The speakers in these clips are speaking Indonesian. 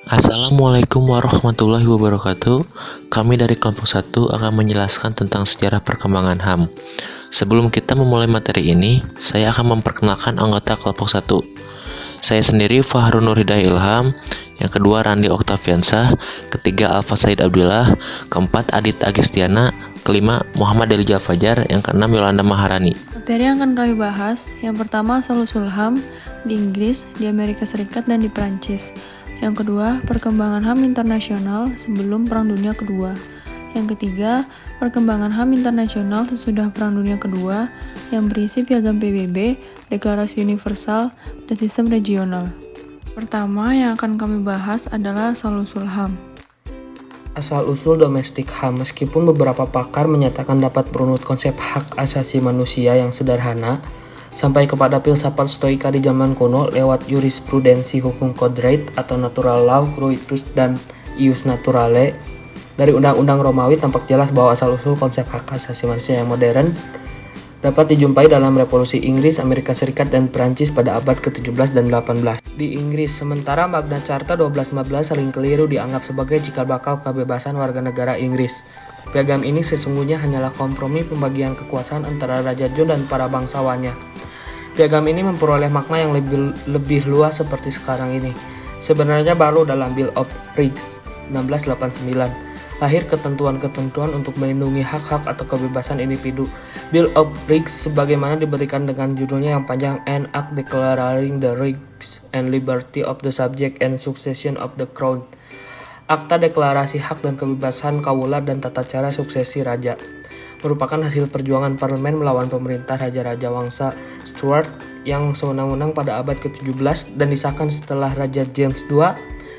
Assalamualaikum warahmatullahi wabarakatuh. Kami dari kelompok 1 akan menjelaskan tentang sejarah perkembangan HAM. Sebelum kita memulai materi ini, saya akan memperkenalkan anggota kelompok 1. Saya sendiri Fahrun Nur Hidayah Ilham, yang kedua Randi Oktaviansah, ketiga Alfa Said Abdullah, keempat Adit Agistiana, kelima Muhammad Elijah Fajar, yang keenam Yolanda Maharani. Materi yang akan kami bahas, yang pertama asal-usul HAM di Inggris, di Amerika Serikat, dan di Perancis. Yang kedua, perkembangan HAM internasional sebelum Perang Dunia Kedua. Yang ketiga, perkembangan HAM internasional sesudah Perang Dunia Kedua yang berisi Piagam PBB, Deklarasi Universal, dan sistem regional. Pertama yang akan kami bahas adalah asal-usul HAM. Asal-usul domestik HAM, meskipun beberapa pakar menyatakan dapat berunut konsep hak asasi manusia yang sederhana, sampai kepada filsafat stoika di zaman kuno lewat jurisprudensi hukum kodrat atau natural law, coitus dan ius naturale. Dari undang-undang Romawi tampak jelas bahwa asal-usul konsep hak asasi manusia yang modern dapat dijumpai dalam revolusi Inggris, Amerika Serikat, dan Perancis pada abad ke-17 dan 18. Di Inggris, sementara Magna Carta 1215 saling keliru dianggap sebagai cikal bakal kebebasan warga negara Inggris. Piagam ini sesungguhnya hanyalah kompromi pembagian kekuasaan antara Raja John dan para bangsawannya. Piagam ini memperoleh makna yang lebih luas seperti sekarang ini. Sebenarnya baru dalam Bill of Rights 1689 lahir ketentuan-ketentuan untuk melindungi hak-hak atau kebebasan individu. Bill of Rights sebagaimana diberikan dengan judulnya yang panjang An Act Declaring the Rights and Liberty of the Subject and Succession of the Crown. Akta Deklarasi Hak dan Kebebasan Kaula dan Tata Cara Suksesi Raja merupakan hasil perjuangan parlemen melawan pemerintah Raja-Raja Wangsa Stuart yang sewenang-wenang pada abad ke-17 dan disahkan setelah Raja James II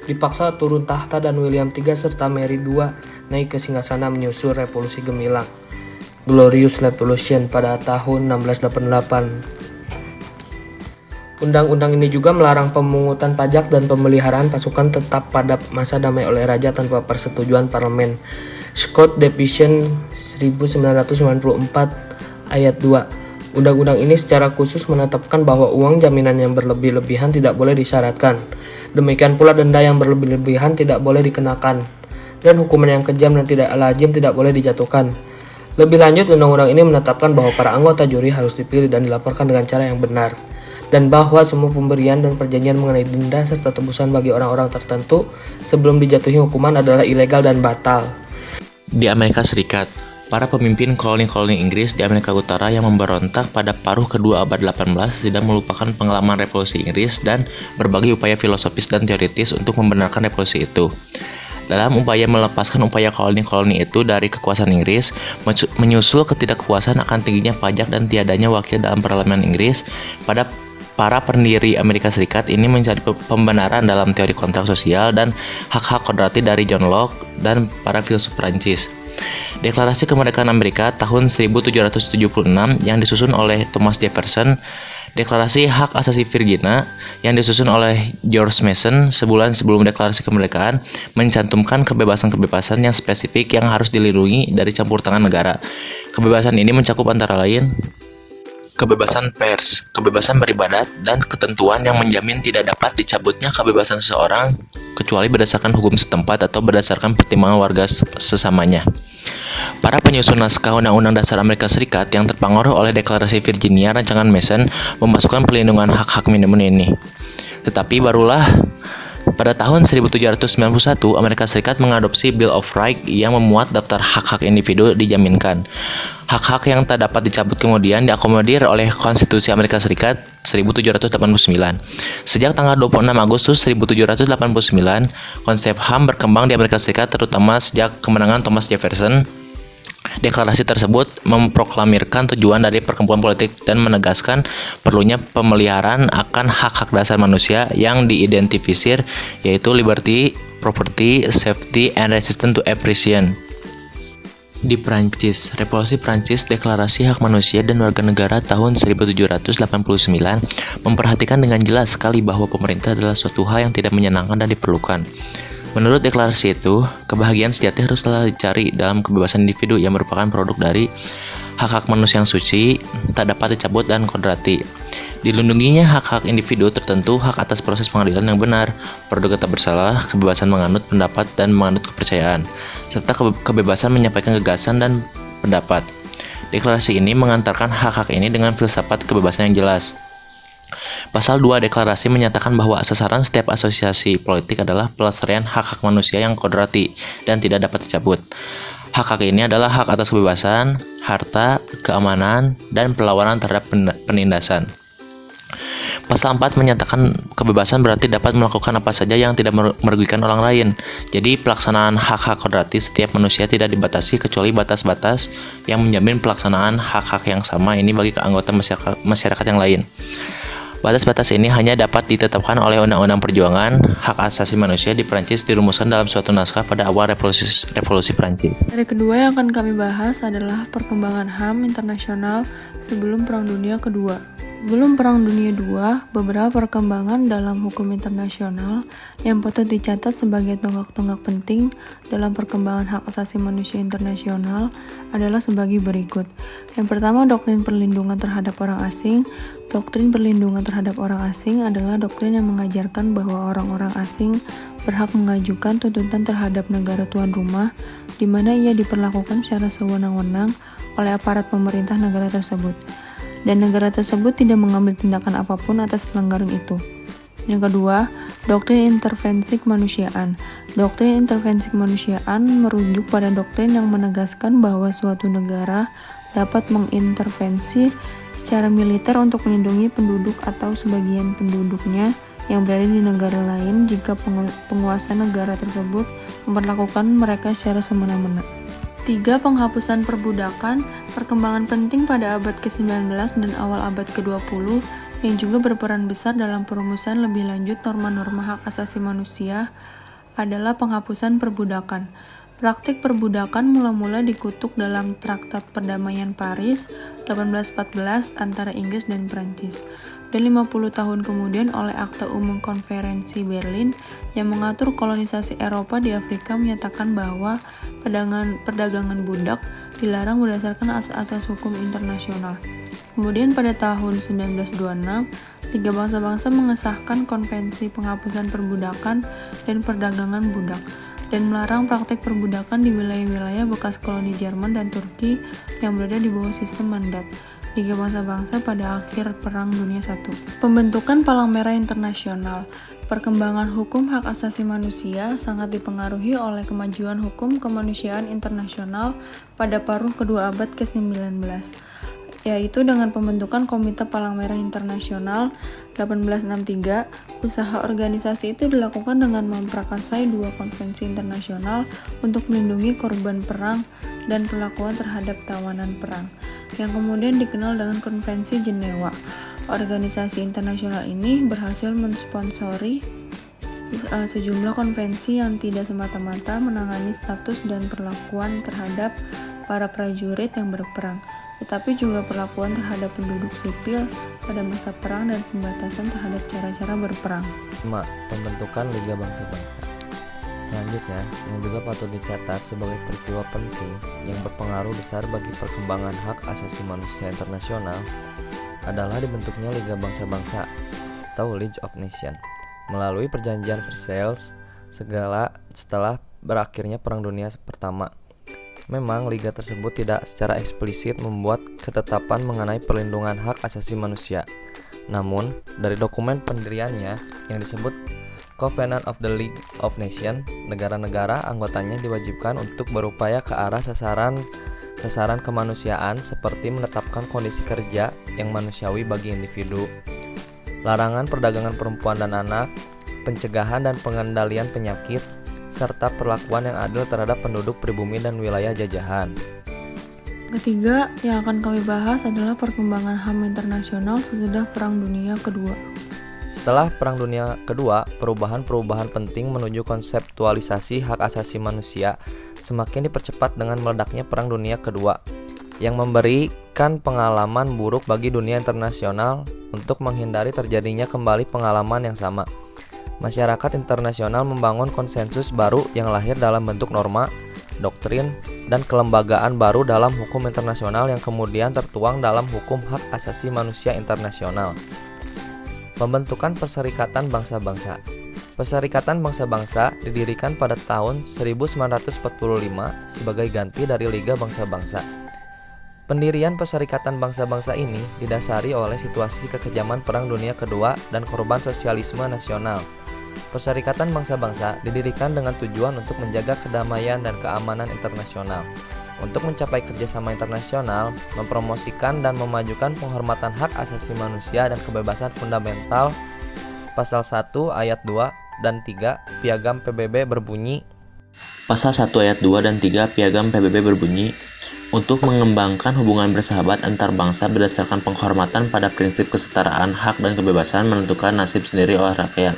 dipaksa turun tahta dan William III serta Mary II naik ke singgasana menyusul Revolusi Gemilang Glorious Revolution pada tahun 1688. Undang-undang ini juga melarang pemungutan pajak dan pemeliharaan pasukan tetap pada masa damai oleh raja tanpa persetujuan parlemen. Scott Division 1994 ayat 2. Undang-undang ini secara khusus menetapkan bahwa uang jaminan yang berlebih-lebihan tidak boleh disyaratkan. Demikian pula denda yang berlebih-lebihan tidak boleh dikenakan. Dan hukuman yang kejam dan tidak lazim tidak boleh dijatuhkan. Lebih lanjut, undang-undang ini menetapkan bahwa para anggota juri harus dipilih dan dilaporkan dengan cara yang benar. Dan bahwa semua pemberian dan perjanjian mengenai denda serta tebusan bagi orang-orang tertentu sebelum dijatuhi hukuman adalah ilegal dan batal. Di Amerika Serikat, para pemimpin koloni-koloni Inggris di Amerika Utara yang memberontak pada paruh kedua abad 18 tidak melupakan pengalaman revolusi Inggris dan berbagai upaya filosofis dan teoritis untuk membenarkan revolusi itu. Dalam upaya melepaskan upaya koloni-koloni itu dari kekuasaan Inggris, menyusul ketidakpuasan akan tingginya pajak dan tiadanya wakil dalam parlemen Inggris, pada para pendiri Amerika Serikat ini mencari pembenaran dalam teori kontrak sosial dan hak-hak kodrati dari John Locke dan para filsuf Prancis. Deklarasi Kemerdekaan Amerika tahun 1776 yang disusun oleh Thomas Jefferson, Deklarasi Hak Asasi Virginia yang disusun oleh George Mason sebulan sebelum Deklarasi Kemerdekaan mencantumkan kebebasan-kebebasan yang spesifik yang harus dilindungi dari campur tangan negara. Kebebasan ini mencakup antara lain kebebasan pers, kebebasan beribadat, dan ketentuan yang menjamin tidak dapat dicabutnya kebebasan seseorang kecuali berdasarkan hukum setempat atau berdasarkan pertimbangan warga sesamanya. Para penyusun naskah Undang-Undang Dasar Amerika Serikat yang terpengaruh oleh Deklarasi Virginia rancangan Mason memasukkan pelindungan hak-hak minimum ini. Tetapi barulah pada tahun 1791, Amerika Serikat mengadopsi Bill of Rights yang memuat daftar hak-hak individu dijaminkan. Hak-hak yang tak dapat dicabut kemudian diakomodir oleh Konstitusi Amerika Serikat 1789. Sejak tanggal 26 Agustus 1789, konsep HAM berkembang di Amerika Serikat terutama sejak kemenangan Thomas Jefferson. Deklarasi tersebut memproklamirkan tujuan dari perkumpulan politik dan menegaskan perlunya pemeliharaan akan hak-hak dasar manusia yang diidentifikasir, yaitu liberty, property, safety, and resistance to oppression. Di Prancis, Revolusi Prancis, Deklarasi Hak Manusia dan Warga Negara tahun 1789 memperhatikan dengan jelas sekali bahwa pemerintah adalah suatu hal yang tidak menyenangkan dan diperlukan. Menurut deklarasi itu, kebahagiaan sejati haruslah dicari dalam kebebasan individu yang merupakan produk dari hak-hak manusia yang suci, tak dapat dicabut dan kodrati. Dilindunginya hak-hak individu tertentu, hak atas proses pengadilan yang benar, praduga tak bersalah, kebebasan menganut pendapat dan menganut kepercayaan, serta kebebasan menyampaikan gagasan dan pendapat. Deklarasi ini mengantarkan hak-hak ini dengan filsafat kebebasan yang jelas. Pasal 2 deklarasi menyatakan bahwa sasaran setiap asosiasi politik adalah pelestarian hak-hak manusia yang kodrati dan tidak dapat dicabut. Hak-hak ini adalah hak atas kebebasan, harta, keamanan, dan perlawanan terhadap penindasan. Pasal 4 menyatakan kebebasan berarti dapat melakukan apa saja yang tidak merugikan orang lain. Jadi pelaksanaan hak-hak kodrati setiap manusia tidak dibatasi kecuali batas-batas yang menjamin pelaksanaan hak-hak yang sama ini bagi anggota masyarakat yang lain. Batas-batas ini hanya dapat ditetapkan oleh Undang-Undang Perjuangan Hak Asasi Manusia di Prancis dirumuskan dalam suatu naskah pada awal revolusi Prancis. Dari kedua yang akan kami bahas adalah perkembangan HAM internasional sebelum Perang Dunia Kedua. Sebelum Perang Dunia II, beberapa perkembangan dalam hukum internasional yang patut dicatat sebagai tonggak-tonggak penting dalam perkembangan hak asasi manusia internasional adalah sebagai berikut. Yang pertama, doktrin perlindungan terhadap orang asing. Doktrin perlindungan terhadap orang asing adalah doktrin yang mengajarkan bahwa orang-orang asing berhak mengajukan tuntutan terhadap negara tuan rumah, di mana ia diperlakukan secara sewenang-wenang oleh aparat pemerintah negara tersebut, dan negara tersebut tidak mengambil tindakan apapun atas pelanggaran itu. Yang kedua, doktrin intervensi kemanusiaan. Doktrin intervensi kemanusiaan merujuk pada doktrin yang menegaskan bahwa suatu negara dapat mengintervensi secara militer untuk melindungi penduduk atau sebagian penduduknya yang berada di negara lain jika penguasa negara tersebut memperlakukan mereka secara semena-mena. 3. Penghapusan perbudakan, perkembangan penting pada abad ke-19 dan awal abad ke-20 yang juga berperan besar dalam perumusan lebih lanjut norma-norma hak asasi manusia adalah penghapusan perbudakan. Praktik perbudakan mula-mula dikutuk dalam Traktat Perdamaian Paris 1814 antara Inggris dan Prancis, dan 50 tahun kemudian oleh Akta Umum Konferensi Berlin yang mengatur kolonisasi Eropa di Afrika menyatakan bahwa perdagangan budak dilarang berdasarkan asas-asas hukum internasional. Kemudian pada tahun 1926, Liga Bangsa-Bangsa mengesahkan Konvensi Penghapusan Perbudakan dan Perdagangan Budak, dan melarang praktik perbudakan di wilayah-wilayah bekas koloni Jerman dan Turki yang berada di bawah sistem mandat Liga Bangsa-Bangsa pada akhir Perang Dunia I. Pembentukan Palang Merah Internasional. Perkembangan hukum hak asasi manusia sangat dipengaruhi oleh kemajuan hukum kemanusiaan internasional pada paruh kedua abad ke-19, yaitu dengan pembentukan Komite Palang Merah Internasional 1863. Usaha organisasi itu dilakukan dengan memprakarsai 2 konvensi internasional untuk melindungi korban perang dan perlakuan terhadap tawanan perang, yang kemudian dikenal dengan Konvensi Jenewa. Organisasi internasional ini berhasil mensponsori sejumlah konvensi yang tidak semata-mata menangani status dan perlakuan terhadap para prajurit yang berperang, tetapi juga perlakuan terhadap penduduk sipil pada masa perang dan pembatasan terhadap cara-cara berperang. 5. Pembentukan Liga Bangsa-Bangsa. Selanjutnya, yang juga patut dicatat sebagai peristiwa penting yang berpengaruh besar bagi perkembangan hak asasi manusia internasional adalah dibentuknya Liga Bangsa-Bangsa atau League of Nations melalui Perjanjian Versailles setelah berakhirnya Perang Dunia Pertama. Memang liga tersebut tidak secara eksplisit membuat ketetapan mengenai perlindungan hak asasi manusia. Namun, dari dokumen pendiriannya yang disebut Covenant of the League of Nations, negara-negara anggotanya diwajibkan untuk berupaya ke arah sasaran kemanusiaan seperti menetapkan kondisi kerja yang manusiawi bagi individu, larangan perdagangan perempuan dan anak, pencegahan dan pengendalian penyakit, serta perlakuan yang adil terhadap penduduk pribumi dan wilayah jajahan. Ketiga yang akan kami bahas adalah perkembangan HAM internasional sesudah Perang Dunia Kedua. Setelah Perang Dunia Kedua, perubahan-perubahan penting menuju konseptualisasi hak asasi manusia semakin dipercepat dengan meledaknya Perang Dunia Kedua, yang memberikan pengalaman buruk bagi dunia internasional untuk menghindari terjadinya kembali pengalaman yang sama. Masyarakat internasional membangun konsensus baru yang lahir dalam bentuk norma, doktrin, dan kelembagaan baru dalam hukum internasional yang kemudian tertuang dalam hukum hak asasi manusia internasional. Pembentukan Perserikatan Bangsa-Bangsa. Perserikatan Bangsa-Bangsa didirikan pada tahun 1945 sebagai ganti dari Liga Bangsa-Bangsa. Pendirian Perserikatan Bangsa-Bangsa ini didasari oleh situasi kekejaman Perang Dunia Kedua dan korban sosialisme nasional. Perserikatan Bangsa-Bangsa didirikan dengan tujuan untuk menjaga kedamaian dan keamanan internasional. Untuk mencapai kerjasama internasional, mempromosikan dan memajukan penghormatan hak asasi manusia dan kebebasan fundamental. Pasal 1 ayat 2 dan 3 Piagam PBB berbunyi, Pasal 1 ayat 2 dan 3 Piagam PBB berbunyi, untuk mengembangkan hubungan bersahabat antar bangsa berdasarkan penghormatan pada prinsip kesetaraan hak dan kebebasan menentukan nasib sendiri oleh rakyat,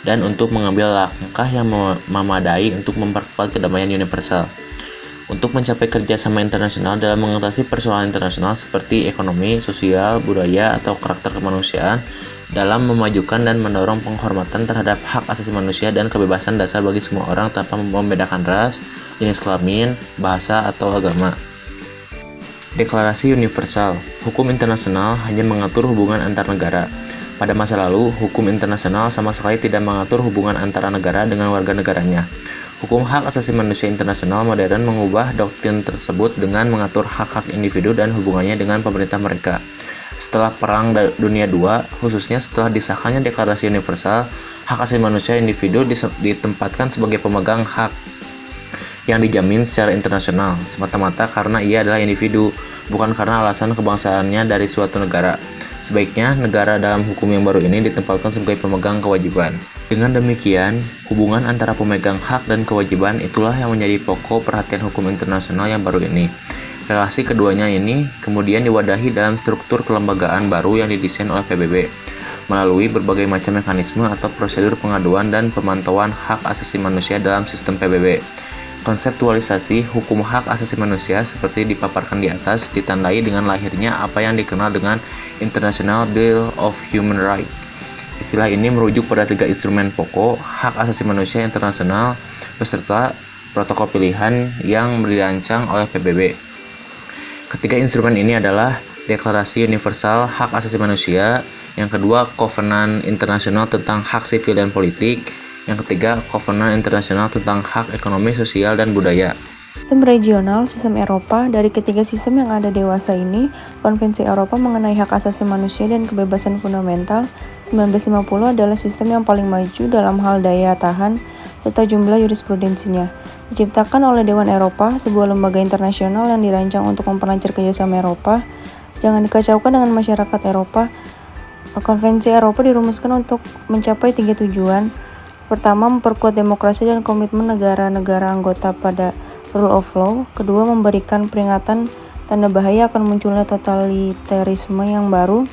dan untuk mengambil langkah yang memadai untuk memperkuat kedamaian universal. Untuk mencapai kerjasama internasional dalam mengatasi persoalan internasional seperti ekonomi, sosial, budaya, atau karakter kemanusiaan, dalam memajukan dan mendorong penghormatan terhadap hak asasi manusia dan kebebasan dasar bagi semua orang tanpa membedakan ras, jenis kelamin, bahasa, atau agama. Deklarasi Universal. Hukum internasional hanya mengatur hubungan antar negara. Pada masa lalu, hukum internasional sama sekali tidak mengatur hubungan antara negara dengan warga negaranya. Hukum hak asasi manusia internasional modern mengubah doktrin tersebut dengan mengatur hak-hak individu dan hubungannya dengan pemerintah mereka. Setelah Perang Dunia II, khususnya setelah disahkannya Deklarasi Universal, hak asasi manusia individu ditempatkan sebagai pemegang hak yang dijamin secara internasional, semata-mata karena ia adalah individu, bukan karena alasan kebangsaannya dari suatu negara. Sebaiknya, negara dalam hukum yang baru ini ditempatkan sebagai pemegang kewajiban. Dengan demikian, hubungan antara pemegang hak dan kewajiban itulah yang menjadi pokok perhatian hukum internasional yang baru ini. Relasi keduanya ini kemudian diwadahi dalam struktur kelembagaan baru yang didesain oleh PBB, melalui berbagai macam mekanisme atau prosedur pengaduan dan pemantauan hak asasi manusia dalam sistem PBB. Konseptualisasi hukum hak asasi manusia seperti dipaparkan di atas ditandai dengan lahirnya apa yang dikenal dengan International Bill of Human Rights. Istilah ini merujuk pada 3 instrumen pokok hak asasi manusia internasional beserta protokol pilihan yang dirancang oleh PBB. Ketiga instrumen ini adalah Deklarasi Universal Hak Asasi Manusia, yang kedua Kovenan Internasional tentang Hak Sipil dan Politik, yang ketiga Kovenan Internasional tentang Hak Ekonomi, Sosial, dan Budaya. Sistem regional, sistem Eropa, dari ketiga sistem yang ada dewasa ini, Konvensi Eropa mengenai hak asasi manusia dan kebebasan fundamental 1950 adalah sistem yang paling maju dalam hal daya tahan serta jumlah jurisprudensinya. Diciptakan oleh Dewan Eropa, sebuah lembaga internasional yang dirancang untuk memperlancar kerjasama Eropa. Jangan dikacaukan dengan masyarakat Eropa. Konvensi Eropa dirumuskan untuk mencapai 3 tujuan. Pertama, memperkuat demokrasi dan komitmen negara-negara anggota pada rule of law. Kedua, memberikan peringatan tanda bahaya akan munculnya totalitarisme yang baru.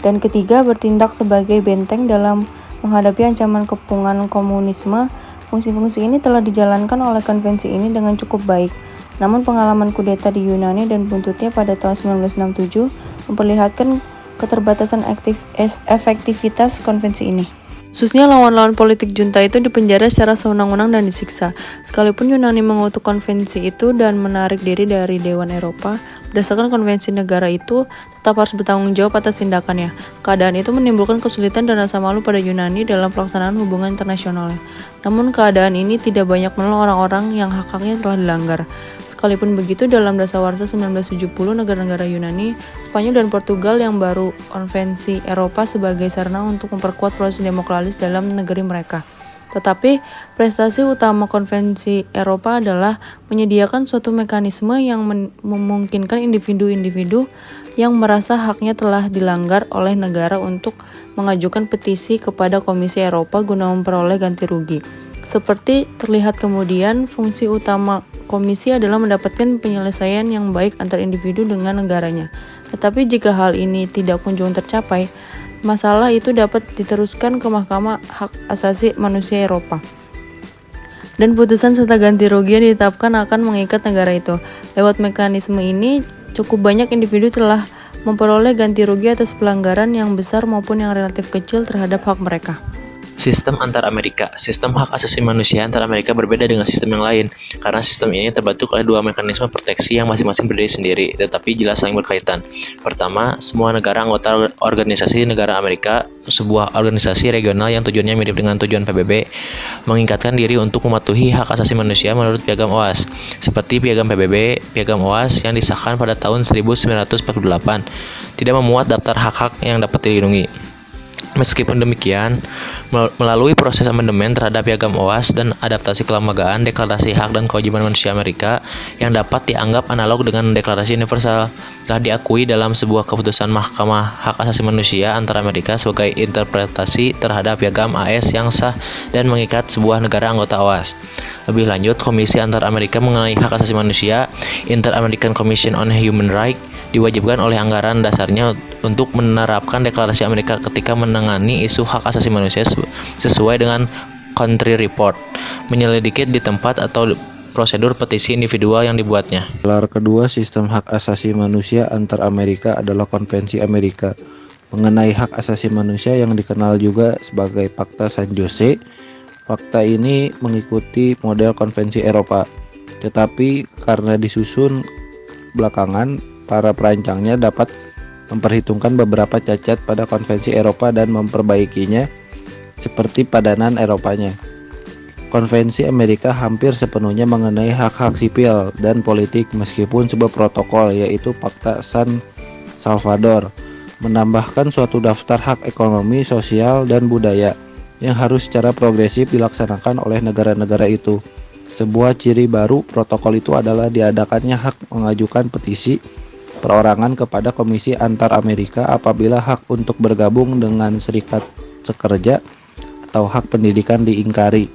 Dan ketiga, bertindak sebagai benteng dalam menghadapi ancaman kepungan komunisme. Fungsi-fungsi ini telah dijalankan oleh konvensi ini dengan cukup baik. Namun pengalaman kudeta di Yunani dan buntutnya pada tahun 1967 memperlihatkan keterbatasan efektivitas konvensi ini. Khususnya lawan-lawan politik junta itu dipenjara secara sewenang-wenang dan disiksa. Sekalipun Yunani mengutuk konvensi itu dan menarik diri dari Dewan Eropa, berdasarkan konvensi negara itu tetap harus bertanggung jawab atas tindakannya. Keadaan itu menimbulkan kesulitan dan rasa malu pada Yunani dalam pelaksanaan hubungan internasionalnya. Namun keadaan ini tidak banyak menolong orang-orang yang hak-haknya telah dilanggar. Sekalipun begitu, dalam Dasawarsa 1970 negara-negara Yunani, Spanyol dan Portugal yang baru konvensi Eropa sebagai sarana untuk memperkuat proses demokratis dalam negeri mereka. Tetapi prestasi utama konvensi Eropa adalah menyediakan suatu mekanisme yang memungkinkan individu-individu yang merasa haknya telah dilanggar oleh negara untuk mengajukan petisi kepada Komisi Eropa guna memperoleh ganti rugi. Seperti terlihat kemudian, fungsi utama komisi adalah mendapatkan penyelesaian yang baik antar individu dengan negaranya. Tetapi jika hal ini tidak kunjung tercapai, masalah itu dapat diteruskan ke Mahkamah Hak Asasi Manusia Eropa. Dan putusan serta ganti rugi yang ditetapkan akan mengikat negara itu. Lewat mekanisme ini, cukup banyak individu telah memperoleh ganti rugi atas pelanggaran yang besar maupun yang relatif kecil terhadap hak mereka. Sistem antar Amerika. Sistem hak asasi manusia antar Amerika berbeda dengan sistem yang lain, karena sistem ini terbentuk oleh dua mekanisme proteksi yang masing-masing berdiri sendiri, tetapi jelas saling berkaitan. Pertama, semua negara anggota Organisasi Negara Amerika, sebuah organisasi regional yang tujuannya mirip dengan tujuan PBB, mengikatkan diri untuk mematuhi hak asasi manusia menurut Piagam OAS, seperti Piagam PBB, Piagam OAS yang disahkan pada tahun 1948, tidak memuat daftar hak-hak yang dapat dilindungi. Meskipun demikian, melalui proses amandemen terhadap Piagam OAS dan adaptasi kelembagaan Deklarasi Hak dan Kewajiban Manusia Amerika yang dapat dianggap analog dengan Deklarasi Universal, telah diakui dalam sebuah keputusan Mahkamah Hak Asasi Manusia antar Amerika sebagai interpretasi terhadap Piagam AS yang sah dan mengikat sebuah negara anggota OAS. Lebih lanjut, Komisi Antar Amerika mengenai Hak Asasi Manusia, Inter-American Commission on Human Rights, diwajibkan oleh anggaran dasarnya untuk menerapkan Deklarasi Amerika ketika menangani isu hak asasi manusia sesuai dengan country report, menyelidiki di tempat atau prosedur petisi individual yang dibuatnya. Pilar kedua sistem hak asasi manusia antar Amerika adalah Konvensi Amerika mengenai hak asasi manusia yang dikenal juga sebagai Pakta San Jose. Fakta ini mengikuti model konvensi Eropa, tetapi karena disusun belakangan, para perancangnya dapat memperhitungkan beberapa cacat pada konvensi Eropa dan memperbaikinya seperti padanan Eropanya. Konvensi Amerika hampir sepenuhnya mengenai hak-hak sipil dan politik meskipun sebuah protokol yaitu Pakta San Salvador menambahkan suatu daftar hak ekonomi, sosial, dan budaya yang harus secara progresif dilaksanakan oleh negara-negara itu. Sebuah ciri baru protokol itu adalah diadakannya hak mengajukan petisi perorangan kepada Komisi Antar Amerika apabila hak untuk bergabung dengan serikat sekerja atau hak pendidikan diingkari.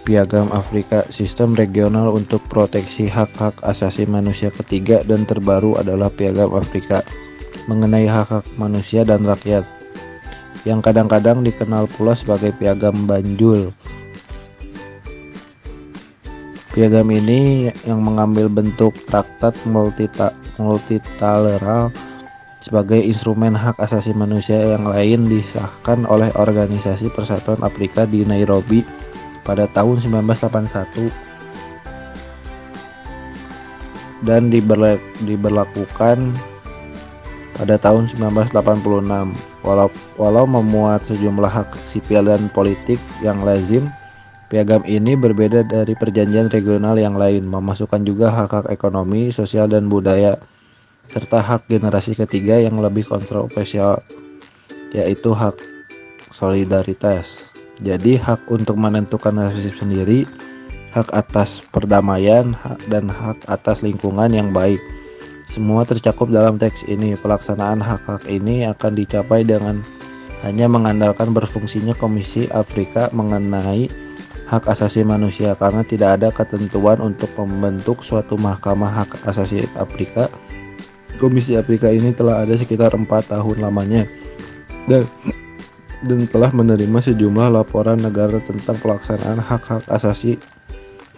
Piagam Afrika, sistem regional untuk proteksi hak-hak asasi manusia ketiga dan terbaru adalah Piagam Afrika mengenai hak-hak manusia dan rakyat, yang kadang-kadang dikenal pula sebagai Piagam Banjul. Piagam ini yang mengambil bentuk traktat multilateral sebagai instrumen hak asasi manusia yang lain disahkan oleh Organisasi Persatuan Afrika di Nairobi pada tahun 1981 dan diberlakukan pada tahun 1986. Walau memuat sejumlah hak sipil dan politik yang lazim, Piagam ini berbeda dari perjanjian regional yang lain, memasukkan juga hak-hak ekonomi, sosial, dan budaya, serta hak generasi ketiga yang lebih kontroversial, yaitu hak solidaritas. Jadi hak untuk menentukan nasib sendiri, hak atas perdamaian, dan hak atas lingkungan yang baik. Semua tercakup dalam teks ini. Pelaksanaan hak-hak ini akan dicapai dengan hanya mengandalkan berfungsinya Komisi Afrika mengenai hak asasi manusia, karena tidak ada ketentuan untuk membentuk suatu mahkamah hak asasi Afrika. Komisi Afrika ini telah ada sekitar 4 tahun lamanya dan telah menerima sejumlah laporan negara tentang pelaksanaan hak-hak asasi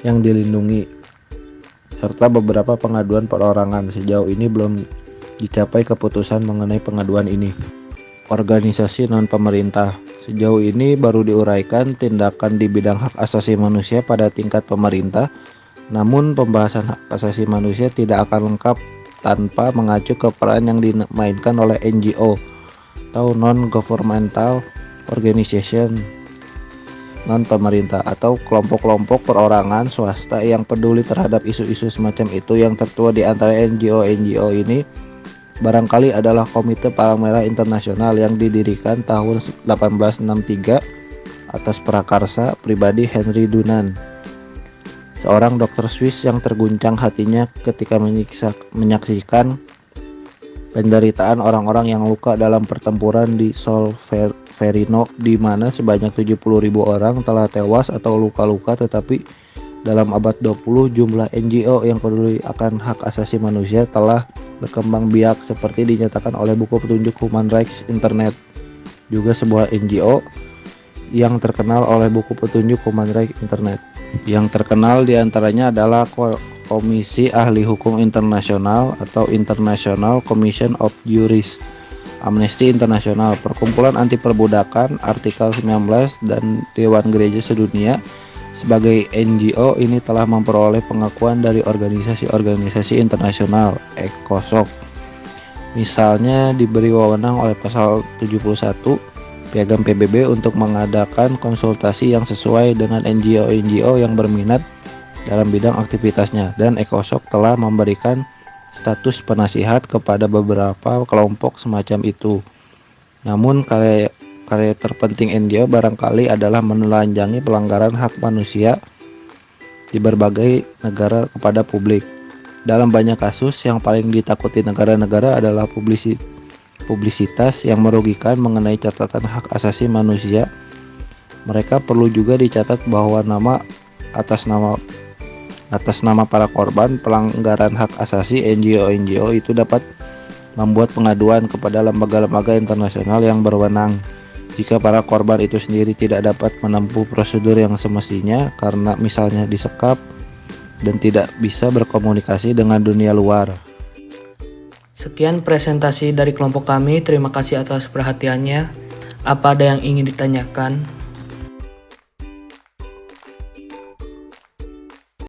yang dilindungi serta beberapa pengaduan perorangan. Sejauh ini belum dicapai keputusan mengenai pengaduan ini. Organisasi non-pemerintah. Sejauh ini baru diuraikan tindakan di bidang hak asasi manusia pada tingkat pemerintah, namun pembahasan hak asasi manusia tidak akan lengkap tanpa mengacu ke peran yang dimainkan oleh NGO atau non-governmental organization, non-pemerintah, atau kelompok-kelompok perorangan swasta yang peduli terhadap isu-isu semacam itu. Yang tertua di antara NGO ini barangkali adalah Komite Palang Merah Internasional yang didirikan tahun 1863 atas prakarsa pribadi Henry Dunant, seorang dokter Swiss yang terguncang hatinya ketika menyaksikan penderitaan orang-orang yang luka dalam pertempuran di Solferino, di mana sebanyak 70.000 orang telah tewas atau luka-luka. Tetapi dalam abad 20 jumlah NGO yang peduli akan hak asasi manusia telah berkembang biak seperti dinyatakan oleh buku petunjuk Human Rights Internet, juga sebuah NGO yang terkenal oleh buku petunjuk Human Rights Internet. Yang terkenal diantaranya adalah Komisi Ahli Hukum Internasional atau International Commission of Jurists Amnesty International, Perkumpulan Anti Perbudakan, Artikel 19, dan Dewan Gereja Sedunia. Sebagai NGO ini telah memperoleh pengakuan dari organisasi-organisasi internasional ECOSOC. Misalnya diberi wewenang oleh pasal 71 Piagam PBB untuk mengadakan konsultasi yang sesuai dengan NGO-NGO yang berminat dalam bidang aktivitasnya, dan ECOSOC telah memberikan status penasihat kepada beberapa kelompok semacam itu. Namun karya terpenting NGO barangkali adalah menelanjangi pelanggaran hak manusia di berbagai negara kepada publik. Dalam banyak kasus, yang paling ditakuti negara-negara adalah publisitas yang merugikan mengenai catatan hak asasi manusia. Mereka perlu juga dicatat bahwa atas nama para korban pelanggaran hak asasi, NGO itu dapat membuat pengaduan kepada lembaga-lembaga internasional yang berwenang jika para korban itu sendiri tidak dapat menempuh prosedur yang semestinya karena misalnya disekap dan tidak bisa berkomunikasi dengan dunia luar. Sekian presentasi dari kelompok kami. Terima kasih atas perhatiannya. Apa ada yang ingin ditanyakan?